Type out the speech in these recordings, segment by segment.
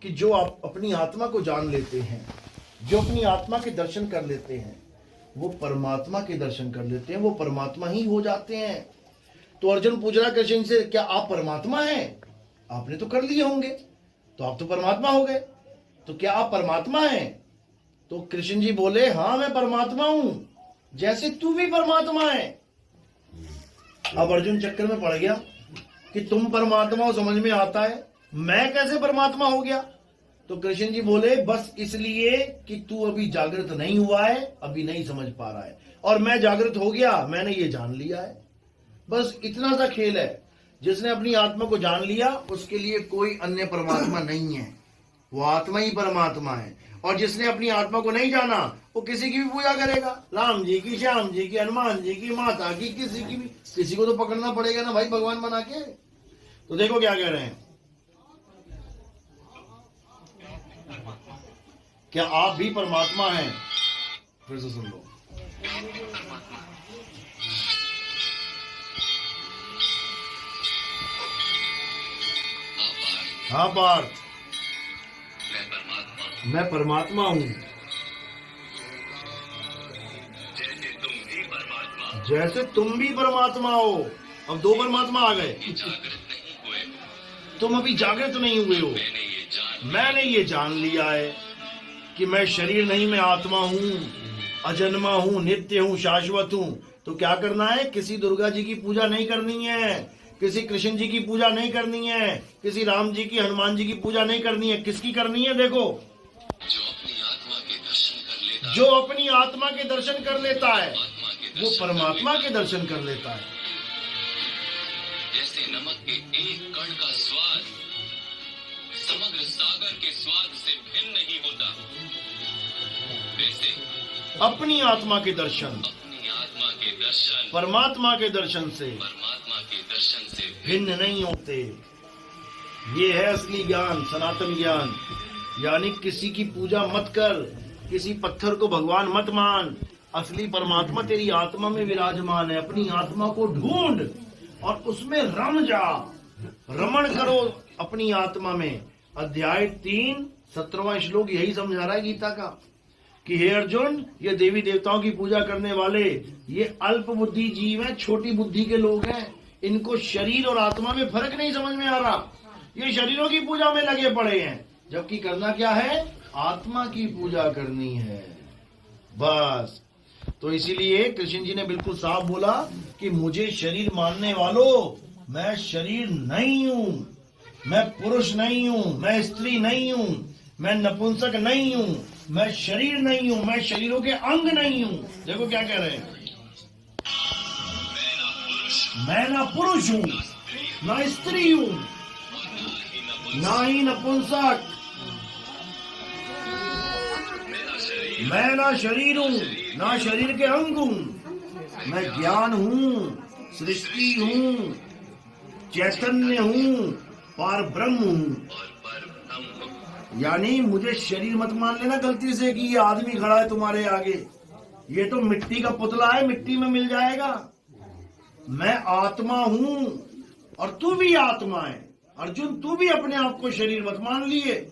कि जो आप अपनी आत्मा को जान लेते हैं, जो अपनी आत्मा के दर्शन कर लेते हैं, वो परमात्मा के दर्शन कर लेते हैं, वो परमात्मा ही हो जाते हैं। तो अर्जुन पूछ रहा कृष्ण से, क्या आप परमात्मा हैं? आपने तो कर लिए होंगे, तो आप तो परमात्मा हो गए, तो क्या आप परमात्मा हैं? तो कृष्ण जी बोले, हाँ मैं परमात्मा हूं, जैसे तू भी परमात्मा है। अब अर्जुन चक्कर में पड़ गया कि तुम परमात्मा हो, समझ में आता है, मैं कैसे परमात्मा हो गया? तो कृष्ण जी बोले, बस इसलिए कि तू अभी जागृत नहीं हुआ है, अभी नहीं समझ पा रहा है, और मैं जागृत हो गया, मैंने ये जान लिया है। बस इतना सा खेल है। जिसने अपनी आत्मा को जान लिया उसके लिए कोई अन्य परमात्मा नहीं है, वो आत्मा ही परमात्मा है। और जिसने अपनी आत्मा को नहीं जाना वो किसी की भी पूजा करेगा, राम जी की, श्याम जी की, हनुमान जी की, माता की, किसी की भी, किसी को तो पकड़ना पड़ेगा ना भाई भगवान बना के। तो देखो क्या कह रहे हैं, क्या आप भी परमात्मा हैं? फिर से सुन लो, हाँ पार्थ, मैं परमात्मा हूं, जैसे तुम भी परमात्मा हो। अब दो परमात्मा आ गए। तुम अभी जागृत नहीं हुए हो। मैंने ये जान लिया है कि मैं शरीर नहीं, मैं आत्मा हूं, अजन्मा हूं, नित्य हूं, शाश्वत हूं। तो क्या करना है? किसी दुर्गा जी की पूजा नहीं करनी है, किसी कृष्ण जी की पूजा नहीं करनी है, किसी राम जी की, हनुमान जी की पूजा नहीं करनी है। किसकी करनी है? देखो, जो अपनी आत्मा के दर्शन कर लेता है वो परमात्मा के दर्शन कर लेता है। जैसे नमक के एक कण का स्वाद समग्र सागर के स्वाद से भिन्न नहीं होता, वैसे अपनी आत्मा के दर्शन परमात्मा के दर्शन से भिन्न नहीं होते। ये है असली ज्ञान, सनातन ज्ञान। यानी किसी की पूजा मत कर, किसी पत्थर को भगवान मत मान। असली परमात्मा तेरी आत्मा में विराजमान है। अपनी आत्मा को ढूंढ और उसमें रम जा, रमण करो अपनी आत्मा में। अध्याय 3 17वां श्लोक यही समझा रहा है गीता का कि हे अर्जुन, ये देवी देवताओं की पूजा करने वाले ये अल्प बुद्धि जीव हैं, छोटी बुद्धि के लोग हैं। इनको शरीर और आत्मा में फर्क नहीं समझ में आ रहा। ये शरीरों की पूजा में लगे पड़े हैं, जबकि करना क्या है? आत्मा की पूजा करनी है बस। तो इसीलिए कृष्ण जी ने बिल्कुल साफ बोला कि मुझे शरीर मानने वालों, मैं शरीर नहीं हूं, मैं पुरुष नहीं हूं, मैं स्त्री नहीं हूं, मैं नपुंसक नहीं हूं, मैं शरीर नहीं हूं, मैं शरीरों के अंग नहीं हूं। देखो क्या कह रहे हैं, मैं ना पुरुष हूं, ना स्त्री हूं, ना ही नपुंसक, मैं ना शरीर हूं, ना शरीर के अंग हूं, मैं ज्ञान हूं, सृष्टि हूं, चैतन्य हूं, पार ब्रह्म हूं। यानी मुझे शरीर मत मान लेना गलती से कि ये आदमी खड़ा है तुम्हारे आगे, ये तो मिट्टी का पुतला है, मिट्टी में मिल जाएगा। मैं आत्मा हूं और तू भी आत्मा है। अर्जुन, तू भी अपने आप को शरीर मत मान लिए।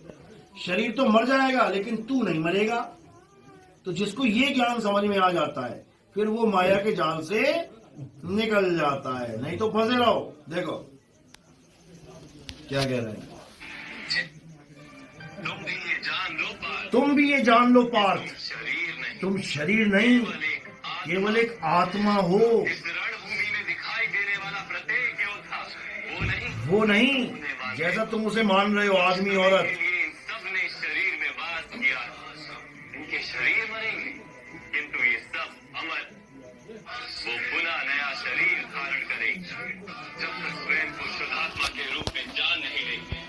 शरीर तो मर जाएगा लेकिन तू नहीं मरेगा। तो जिसको ये ज्ञान समझ में आ जाता है फिर वो माया के जाल से निकल जाता है, नहीं तो फंसे रहो। देखो क्या कह रहे हैं, तुम भी ये जान लो पार्थ, तुम शरीर नहीं, केवल एक आत्मा हो। वो नहीं जैसा तुम उसे मान रहे हो, आदमी औरत। सबने शरीर में वास किया, इनके शरीर मरेंगे किंतु ये सब अमर, वो पुनः नया शरीर धारण करेंगे जब तक स्वयं को शुद्धात्मा के रूप में जान नहीं लेंगे।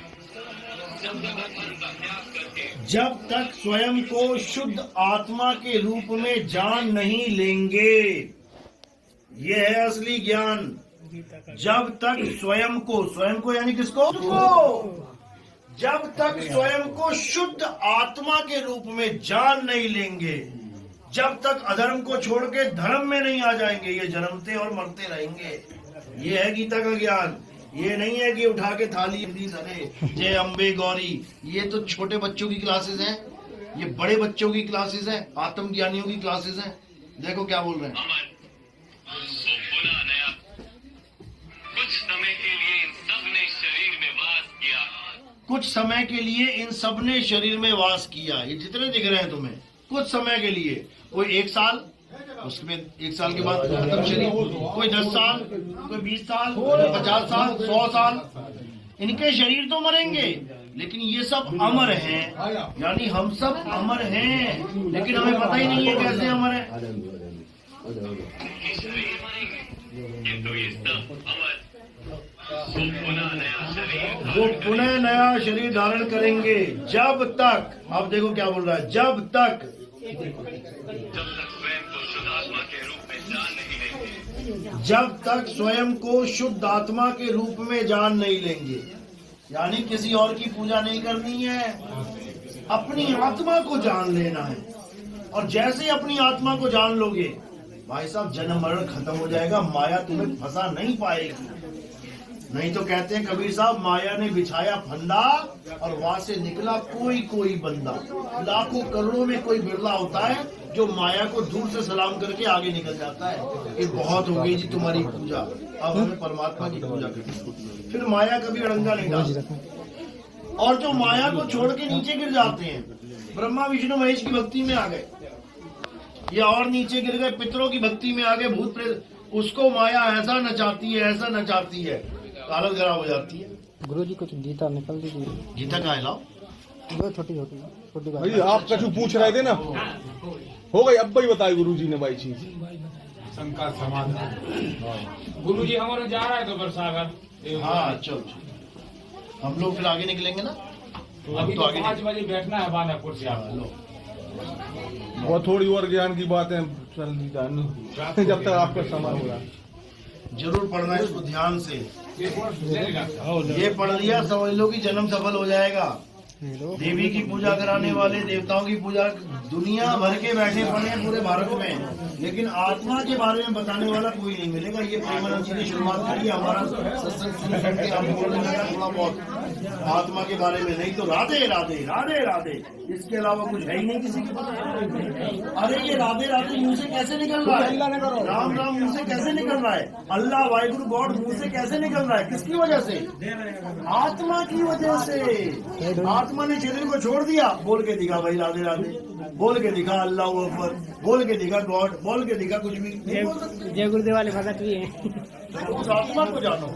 जब तक स्वयं को शुद्ध आत्मा के रूप में जान नहीं लेंगे, ये है असली ज्ञान। जब तक स्वयं को यानी किसको? जब तक स्वयं को शुद्ध आत्मा के रूप में जान नहीं लेंगे, जब तक अधर्म को छोड़ के धर्म में नहीं आ जाएंगे, ये जन्मते और मरते रहेंगे। ये है गीता का ज्ञान। ये नहीं है कि उठा के थाली दी अरे जय अम्बे गौरी, ये तो छोटे बच्चों की क्लासेस हैं, ये बड़े बच्चों की क्लासेस हैं, आत्मज्ञानियों की क्लासेस हैं। देखो क्या बोल रहे हैं। अमर वो पुनः नया। कुछ समय के लिए इन सब ने शरीर में वास किया। कुछ समय के लिए इन सब ने शरीर में वास किया। ये जितने दिख रहे हैं तुम्हें, कुछ समय के लिए, कोई 1 साल, उसमें 1 साल के बाद खत्म शरीर, कोई 10 साल, कोई 20 साल, कोई 50 साल, 100 साल, इनके शरीर तो मरेंगे, लेकिन ये सब अमर हैं। यानी हम सब अमर हैं, लेकिन हमें पता ही नहीं है कैसे अमर है। इनके शरीर मरेंगे, किंतु ये सब अमर। वो पुनः नया शरीर वो पुनः नया शरीर धारण करेंगे जब तक, अब देखो क्या बोल रहा है, जब तक जब तक स्वयं को शुद्ध आत्मा के रूप में जान नहीं जब तक स्वयं को शुद्ध आत्मा के रूप में जान नहीं लेंगे। लेंगे, यानी किसी और की पूजा नहीं करनी है, अपनी आत्मा को जान लेना है। और जैसे ही अपनी आत्मा को जान लोगे, भाई साहब जन्म मरण खत्म हो जाएगा, माया तुम्हें फंसा नहीं पाएगी। नहीं तो कहते हैं कबीर साहब, माया ने बिछाया फंदा और वहां से निकला कोई कोई बंदा। लाखों करोड़ों में कोई बिरला होता है जो माया को दूर से सलाम करके आगे निकल जाता है। ये बहुत हो गई जी तुम्हारी पूजा, अब हमें परमात्मा की पूजा करनी। फिर माया कभी अड़ंगा नहीं डालती। और जो माया को छोड़ के नीचे गिर जाते हैं, ब्रह्मा विष्णु महेश की भक्ति में आ गए, या और नीचे गिर गए, पितरों की भक्ति में आ गए, भूत प्रेत, उसको माया ऐसा नचाती है, ऐसा नचाती है, हालत खराब हो जाती है। गुरुजी कुछ गीता निकल दीजिए। गीता का है लाओ, वो छोटी छोटी बात। भाई आप कछु पूछ रहे थे ना, हो गई। अब भाई बताए गुरुजी ने भाई चीज शंकर समाधान। गुरु जी हमारे जा रहा है तो बरसागर। हाँ चलो हम लोग फिर आगे निकलेंगे ना, अभी तो आगे 5 बजे बैठना है बानापुर से आपको। लो बहुत थोड़ी और ज्ञान की बातें चल रही था जब तक आपका समय होगा। जरूर पढ़ना है इसको ध्यान से। चलेगा। ये पढ़ लिया समझ लो कि जन्म सफल हो जाएगा। देवी की पूजा कराने वाले, देवताओं की पूजा दुनिया भर के बैठे पड़े हैं पूरे भारत में, लेकिन आत्मा के बारे में बताने वाला कोई नहीं मिलेगा। ये प्रेमानंद जी ने शुरुआत करी, हमारा सत्संग सुन के हम बोलने लगा थोड़ा बहुत आत्मा के बारे में, नहीं तो राधे राधे राधे राधे, इसके अलावा कुछ है ही नहीं किसी के पास। अरे ये राधे राधे मुंह से कैसे निकल रहा है, राम राम मुंह से कैसे निकल रहा है, अल्लाह वाहिगुरु गॉड मुंह से कैसे निकल रहा है, किसकी वजह से? आत्मा की वजह से। आत्मा ने शरीर को छोड़ दिया, बोल के दिखा भाई राधे राधे, बोल के दिखा अल्लाह अकबर, बोल के दिखा गॉड, बोल के दिखा कुछ भी नहीं बोल सकते। जय गुरुदेव वाले भगत भी है। उस आत्मा को जानो।